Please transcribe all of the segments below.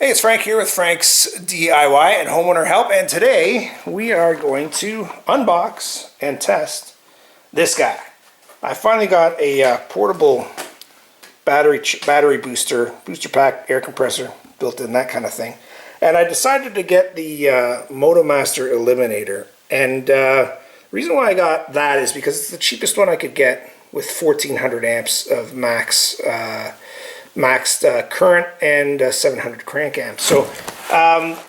Hey, it's Frank here with Frank's DIY and Homeowner Help, and today we are going to unbox and test this guy. I finally got a portable battery booster pack, air compressor built in, that kind of thing, and I decided to get the Motomaster Eliminator. And the reason why I got that is because it's the cheapest one I could get with 1400 amps of maxed current and 700 crank amps. So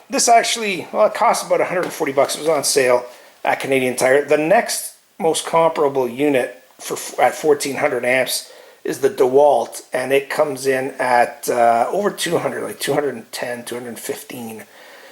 this actually, well, it cost about 140 bucks. It was on sale at Canadian Tire. The next most comparable unit at 1400 amps is the DeWalt, and it comes in at over 200, like 210, 215.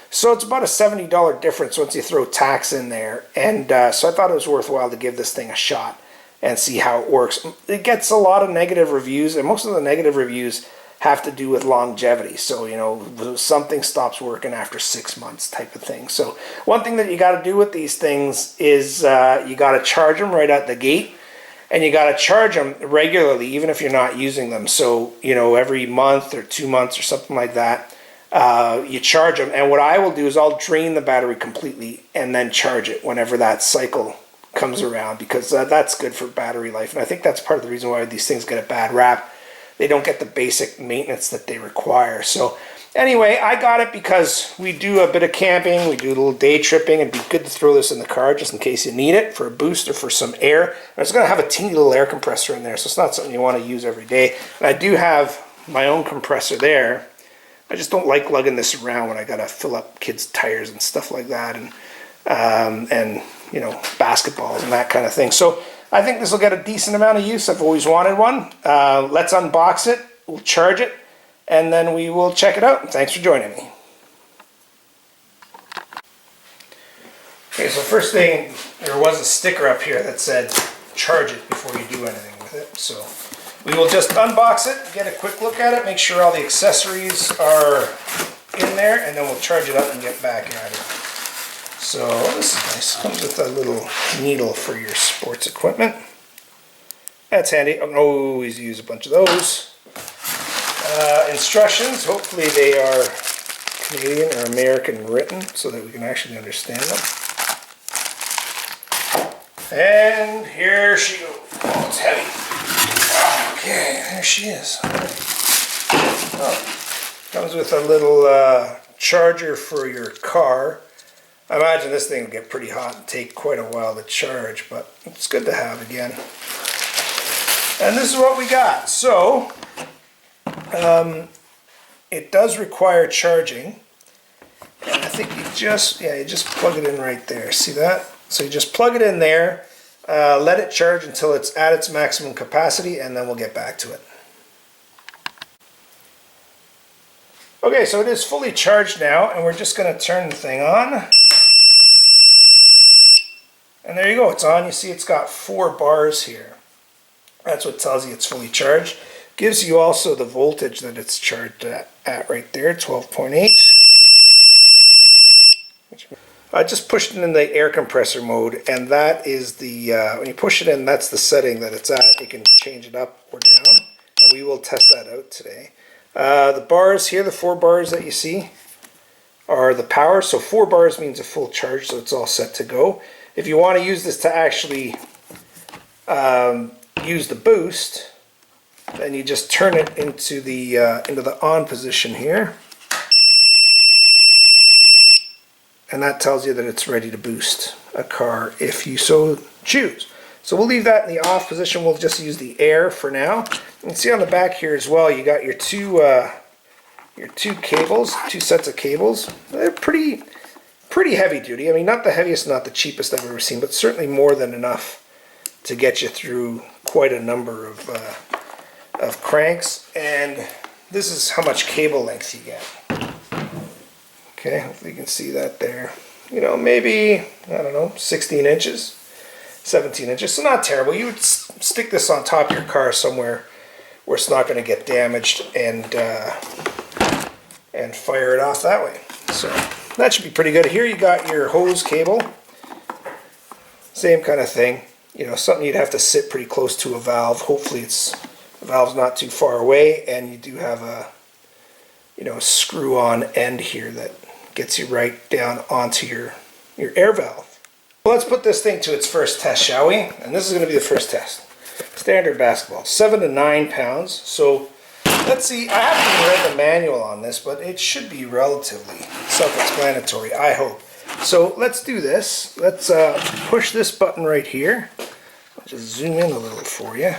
So it's about a $70 difference once you throw tax in there. And so I thought it was worthwhile to give this thing a shot and see how it works. It gets a lot of negative reviews, and most of the negative reviews have to do with longevity. So, you know, something stops working after 6 months type of thing. So one thing that you got to do with these things is you got to charge them right at the gate, and you got to charge them regularly, even if you're not using them. So, you know, every month or 2 months or something like that, you charge them. And what I will do is I'll drain the battery completely and then charge it whenever that cycle comes around, because that's good for battery life. And I think that's part of the reason why these things get a bad rap. They don't get the basic maintenance that they require. So anyway, I got it because we do a bit of camping, we do a little day tripping, and it'd be good to throw this in the car just in case you need it for a boost or for some air. And it's going to have a teeny little air compressor in there, so it's not something you want to use every day. And I do have my own compressor there. I just don't like lugging this around when I got to fill up kids' tires and stuff like that, and you know, basketballs and that kind of thing. So I think this will get a decent amount of use. I've always wanted one. Let's unbox it, we'll charge it, and then we will check it out. Thanks for joining me. Okay, so first thing, there was a sticker up here that said charge it before you do anything with it. So we will just unbox it, get a quick look at it, make sure all the accessories are in there, and then we'll charge it up and get back at it. So this is nice. Comes with a little needle for your sports equipment. That's handy. I don't always use a bunch of those. Instructions. Hopefully they are Canadian or American written so that we can actually understand them. And here she goes. Oh, it's heavy. Okay, there she is. Oh, comes with a little charger for your car. I imagine this thing will get pretty hot and take quite a while to charge, but it's good to have again. And this is what we got. So, it does require charging. And I think you just plug it in right there. See that? So you just plug it in there, let it charge until it's at its maximum capacity, and then we'll get back to it. Okay, so it is fully charged now, and we're just going to turn the thing on. And there you go, it's on. You see it's got 4 bars here. That's what tells you it's fully charged. Gives you also the voltage that it's charged at right there, 12.8. I just pushed it in the air compressor mode, and that is the, when you push it in, that's the setting that it's at. You can change it up or down, and we will test that out today. The bars here, the 4 bars that you see, are the power. So 4 bars means a full charge, so it's all set to go. If you want to use this to actually use the boost, then you just turn it into the on position here, and that tells you that it's ready to boost a car if you so choose. So we'll leave that in the off position. We'll just use the air for now. You can see on the back here as well, you got your two cables, 2 sets of cables. They're pretty heavy duty. I mean, not the heaviest, not the cheapest I've ever seen, but certainly more than enough to get you through quite a number of cranks. And this is how much cable length you get. Okay, hopefully you can see that there. You know, maybe, I don't know, 16 inches, 17 inches. So not terrible. You would stick this on top of your car somewhere where it's not going to get damaged, and fire it off that way. So that should be pretty good. Here you got your hose cable. Same kind of thing. You know, something you'd have to sit pretty close to a valve. Hopefully the valve's not too far away, and you do have you know, screw-on end here that gets you right down onto your air valve. Well, let's put this thing to its first test, shall we? And this is going to be the first test. Standard basketball, 7 to 9 pounds. So let's see, I haven't even read the manual on this, but it should be relatively self-explanatory, I hope. So let's do this. Let's push this button right here. I'll just zoom in a little for you.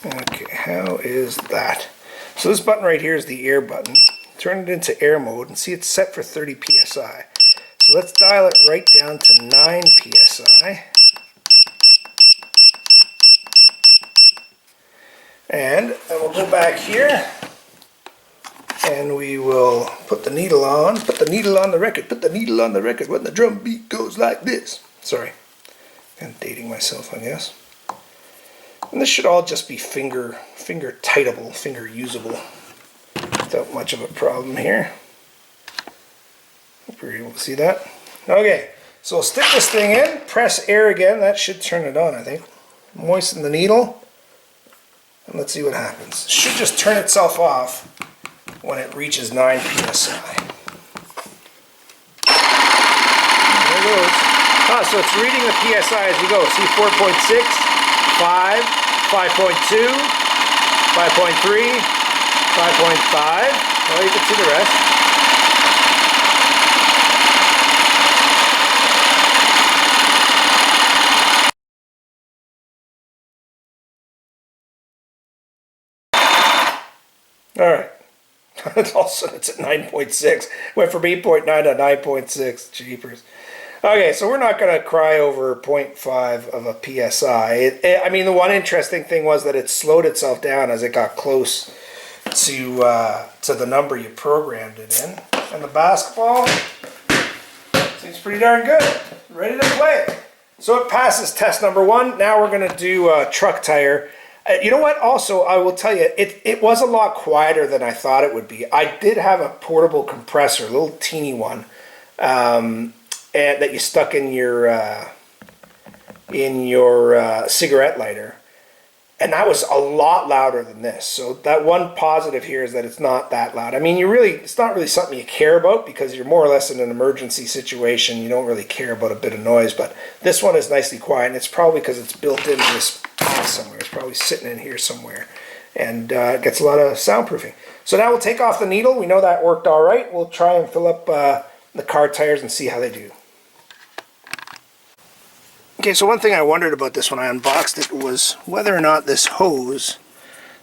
Okay, how is that? So this button right here is the air button. Turn it into air mode and see it's set for 30 psi. So let's dial it right down to 9 psi. And we'll go back here and we will put the needle on. Put the needle on the record. Put the needle on the record when the drum beat goes like this. Sorry, I'm dating myself, I guess. And this should all just be finger tightable, finger usable, without much of a problem here. Hope you're able to see that. Okay, so we'll stick this thing in, press air again. That should turn it on, I think. Moisten the needle, and let's see what happens. It should just turn itself off when it reaches 9 psi. There it goes. Ah, so it's reading the psi as you go. See 4.6, 5, 5.2, 5.3, 5.5. Well, you can see the rest. All right. Also, it's at 9.6. Went from 8.9 to 9.6. Jeepers. Okay, so we're not going to cry over 0.5 of a PSI. I mean, the one interesting thing was that it slowed itself down as it got close to the number you programmed it in. And the basketball seems pretty darn good. Ready to play. So it passes test number 1. Now we're going to do a truck tire. You know what? Also, I will tell you, it was a lot quieter than I thought it would be. I did have a portable compressor, a little teeny one, and that you stuck in your cigarette lighter, and that was a lot louder than this. So that one positive here is that it's not that loud. I mean, it's not really something you care about because you're more or less in an emergency situation. You don't really care about a bit of noise, but this one is nicely quiet, and it's probably because it's built into this box somewhere. It's probably sitting in here somewhere, and it gets a lot of soundproofing. So now we'll take off the needle. We know that worked all right. We'll try and fill up the car tires and see how they do. Okay, so one thing I wondered about this when I unboxed it was whether or not this hose,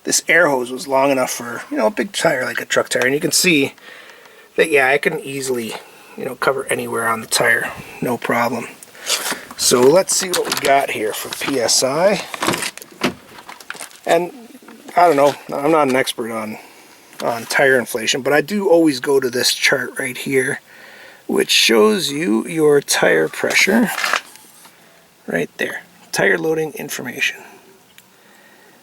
this air hose, was long enough for, you know, a big tire like a truck tire. And you can see that, yeah, I can easily, you know, cover anywhere on the tire, no problem. So let's see what we got here for PSI. And I don't know, I'm not an expert on tire inflation, but I do always go to this chart right here, which shows you your tire pressure. Right there, tire loading information.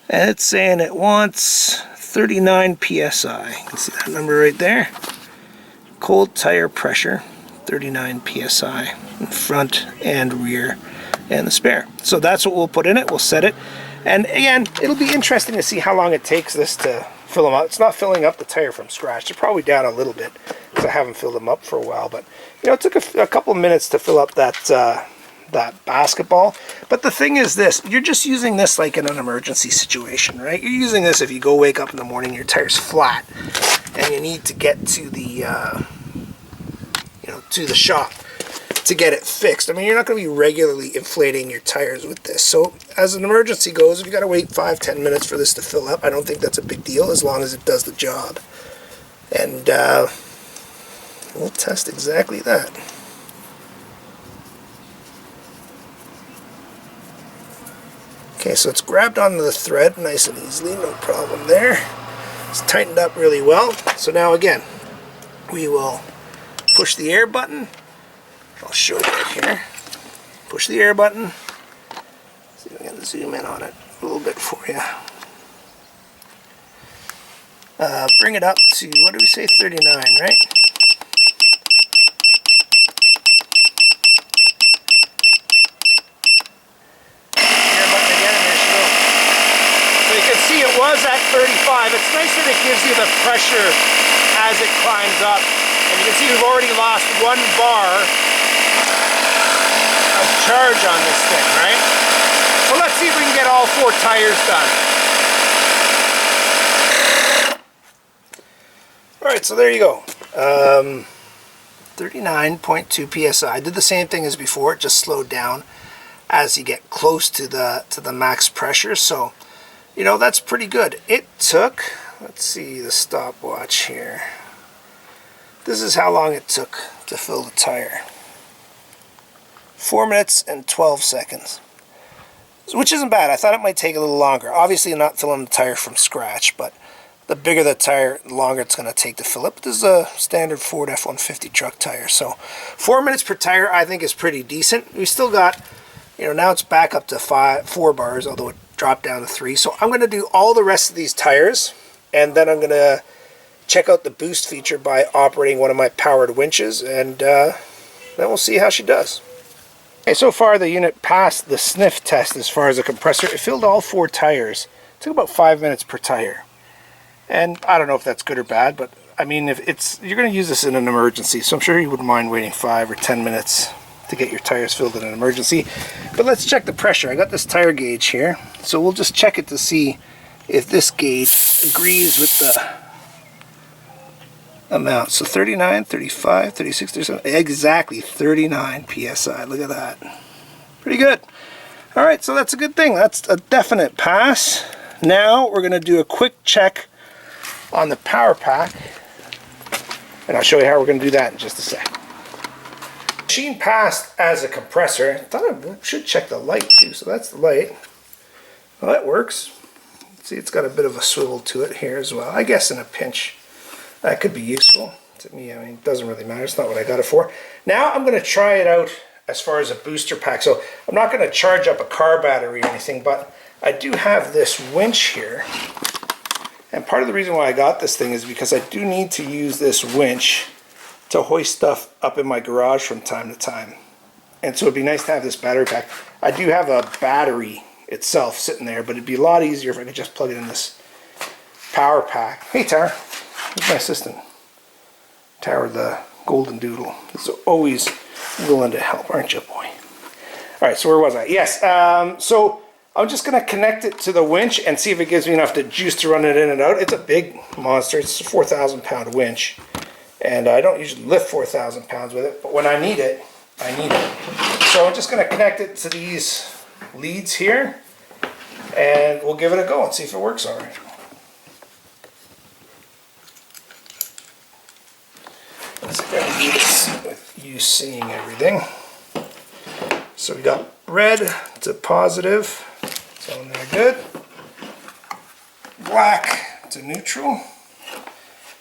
And it's saying it wants 39 psi. You can see that number right there. Cold tire pressure, 39 psi in front and rear and the spare. So that's what we'll put in it. We'll set it. And again, it'll be interesting to see how long it takes this to fill them up. It's not filling up the tire from scratch. They're probably down a little bit because I haven't filled them up for a while. But you know, it took a couple of minutes to fill up that basketball. But the thing is this, you're just using this like in an emergency situation, right? You're using this if you go wake up in the morning, your tire's flat and you need to get to the to the shop to get it fixed. I mean, you're not going to be regularly inflating your tires with this. So as an emergency goes, if you got to wait 5-10 minutes for this to fill up, I don't think that's a big deal as long as it does the job. And we'll test exactly that. Okay, so it's grabbed onto the thread nice and easily, no problem there. It's tightened up really well. So now again, we will push the air button. I'll show you it here. Push the air button. See if I can zoom in on it a little bit for you. Bring it up to, what do we say, 39, right? see it was at 35. It's nice that it gives you the pressure as it climbs up. And you can see we've already lost 1 bar of charge on this thing, right? So let's see if we can get all 4 tires done. Alright, so there you go. 39.2 psi. I did the same thing as before, it just slowed down as you get close to the max pressure. So, you know, that's pretty good. It took, let's see the stopwatch here. This is how long it took to fill the tire. 4 minutes and 12 seconds. Which isn't bad. I thought it might take a little longer. Obviously I'm not filling the tire from scratch, but the bigger the tire, the longer it's going to take to fill it. But this is a standard Ford F-150 truck tire. So 4 minutes per tire I think is pretty decent. We still got, you know, now it's back up to 4 bars, although it dropped down to 3. So I'm going to do all the rest of these tires, and then I'm going to check out the boost feature by operating one of my powered winches, and then we'll see how she does. Okay, so far the unit passed the sniff test as far as the compressor. It filled all 4 tires. It took about 5 minutes per tire. And I don't know if that's good or bad, but I mean, if you're going to use this in an emergency, so I'm sure you wouldn't mind waiting 5 or 10 minutes to get your tires filled in an emergency. But let's check the pressure. I got this tire gauge here, so we'll just check it to see if this gauge agrees with the amount. So 39, 35, 36, 37, exactly 39 psi. Look at that. Pretty good. All right, so that's a good thing. That's a definite pass. Now we're going to do a quick check on the power pack, and I'll show you how we're going to do that in just a sec. Machine passed as a compressor. I thought I should check the light too, so that's the light. Well, that works. See, it's got a bit of a swivel to it here as well. I guess in a pinch that could be useful to me. I mean, it doesn't really matter. It's not what I got it for. Now I'm going to try it out as far as a booster pack. So I'm not going to charge up a car battery or anything, but I do have this winch here. And part of the reason why I got this thing is because I do need to use this winch to hoist stuff up in my garage from time to time. And so it'd be nice to have this battery pack. I do have a battery itself sitting there, but it'd be a lot easier if I could just plug it in this power pack. Hey Tara, who's my assistant? Tara the golden doodle is always willing to help, aren't you, boy? All right, so where was I? Yes, so I'm just going to connect it to the winch and see if it gives me enough juice to run it in and out. It's a big monster. It's a 4,000 pound winch. And I don't usually lift 4,000 pounds with it, but when I need it, I need it. So I'm just going to connect it to these leads here, and we'll give it a go and see if it works all right. Let's see if I can do this with you seeing everything. So we got red to positive, so they're good. Black to neutral.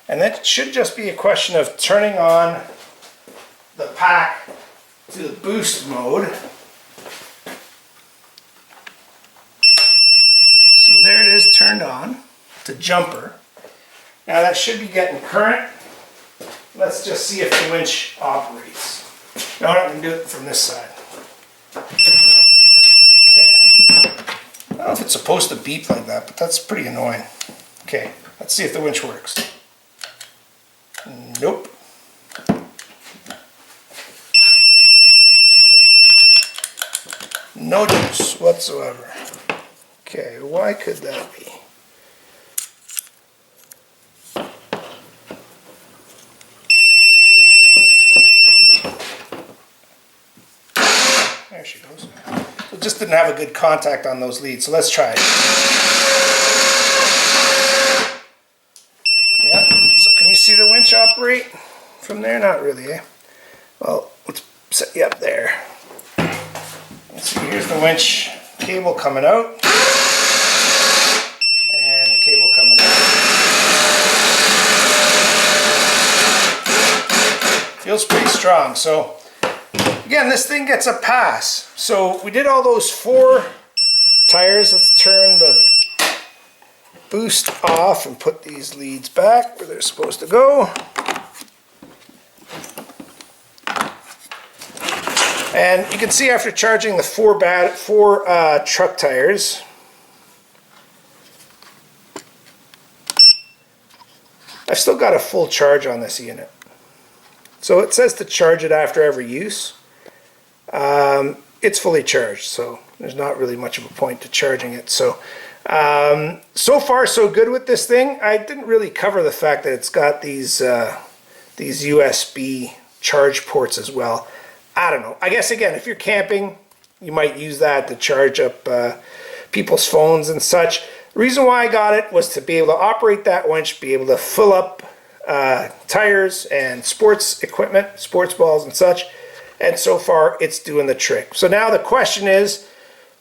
And that should just be a question of turning on the pack to the boost mode. So there it is, turned on to jumper. Now that should be getting current. Let's just see if the winch operates. No, I'm going to do it from this side. Okay. I don't know if it's supposed to beep like that, but that's pretty annoying. Okay, let's see if the winch works. Nope. No juice whatsoever. Okay, why could that be? There she goes. It just didn't have a good contact on those leads, so let's try it. See the winch operate from there? Not really, eh? Well, let's set you up there. Let's see, here's the winch cable coming out. And cable coming in. Feels pretty strong. So, again, this thing gets a pass. So, we did all those 4 tires. Let's turn the boost off and put these leads back where they're supposed to go. And you can see after charging the 4 truck tires, I've still got a full charge on this unit. So it says to charge it after every use. It's fully charged, so there's not really much of a point to charging it. So so far so good with this thing. I didn't really cover the fact that it's got these USB charge ports as well. I don't know. I guess again, if you're camping, you might use that to charge up people's phones and such. The reason why I got it was to be able to operate that winch, be able to fill up tires and sports equipment, sports balls and such. And so far, it's doing the trick. So now the question is,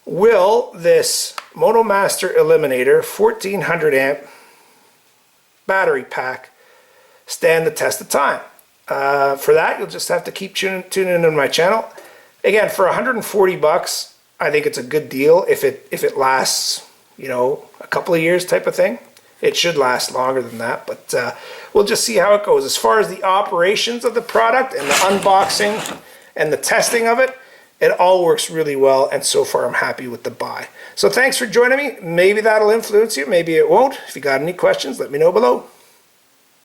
will this Motomaster Eliminator 1400 amp battery pack stand the test of time? For that, you'll just have to keep tuning into my channel. Again, for 140 bucks, I think it's a good deal if it lasts, you know, a couple of years type of thing. It should last longer than that, but we'll just see how it goes. As far as the operations of the product and the unboxing and the testing of it, it all works really well, and so far I'm happy with the buy. So thanks for joining me. Maybe that'll influence you, maybe it won't. If you got any questions, let me know below.